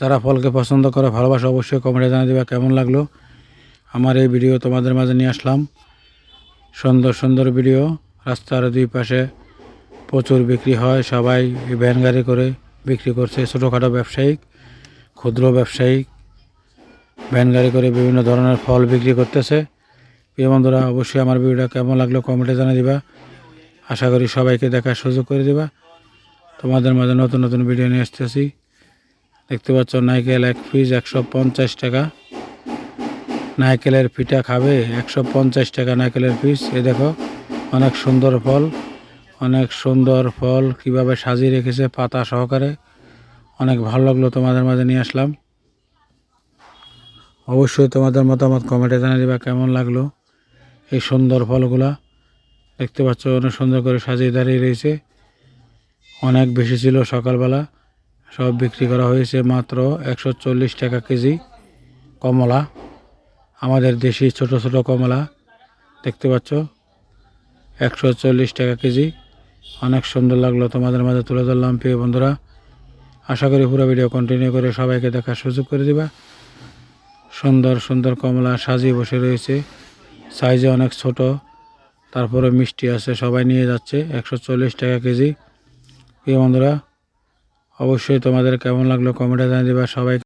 যারা ফলকে পছন্দ করে ভালোবাসা অবশ্যই কমেন্টে জানিয়ে দেবা কেমন লাগলো আমার এই ভিডিও তোমাদের মাঝে নিয়ে আসলাম। সুন্দর সুন্দর ভিডিও। রাস্তার দুই পাশে প্রচুর বিক্রি হয়, সবাই ভ্যান গাড়ি করে বিক্রি করছে। ছোটোখাটো ব্যবসায়িক, ক্ষুদ্র ব্যবসায়িক ভ্যান গাড়ি করে বিভিন্ন ধরনের ফল বিক্রি করতেছে। প্রিয় বন্ধুরা, অবশ্যই আমার ভিডিওটা কেমন লাগলো কমেন্টে জানিয়ে দিবা। আশা করি সবাইকে দেখার সুযোগ করে দিবা। তোমাদের মাঝে নতুন নতুন ভিডিও নিয়ে আসতেছি। দেখতে পাচ্ছ নারকেল এক পিস 150 টাকা। নারকেলের পিঠা খাবে 150 টাকা নারকেলের পিস। এই দেখো অনেক সুন্দর ফল, অনেক সুন্দর ফল কিভাবে সাজিয়ে রেখেছে পাতা সহকারে। অনেক ভালো লাগলো, তোমাদের মাঝে নিয়ে আসলাম। অবশ্যই তোমাদের মতামত কমেন্টে জানিয়ে দিবা কেমন লাগলো এই সুন্দর ফলগুলা। দেখতে পাচ্ছ অনেক সুন্দর করে সাজিয়ে দাঁড়িয়ে রয়েছে। অনেক বেশি ছিল সকালবেলা, সব বিক্রি করা হয়েছে মাত্র 140 টাকা কেজি। কমলা, আমাদের দেশি ছোট ছোট কমলা দেখতে পাচ্ছ 140 টাকা কেজি। অনেক সুন্দর লাগলো, তোমাদের মাঝে তুলে ধরলাম। প্রিয় বন্ধুরা, আশা করি পুরো ভিডিও কন্টিনিউ করে সবাইকে দেখার সুযোগ করে দিবা। সুন্দর সুন্দর কমলা সাজিয়ে বসে রয়েছে, সাইজে অনেক ছোট, তারপরে মিষ্টি আছে। সবাই নিয়ে যাচ্ছে 140 টাকা কেজি। প্রিয় বন্ধুরা, অবশ্যই তোমাদের কেমন লাগলো কমেন্টে জানিয়ে দিবা। সবাই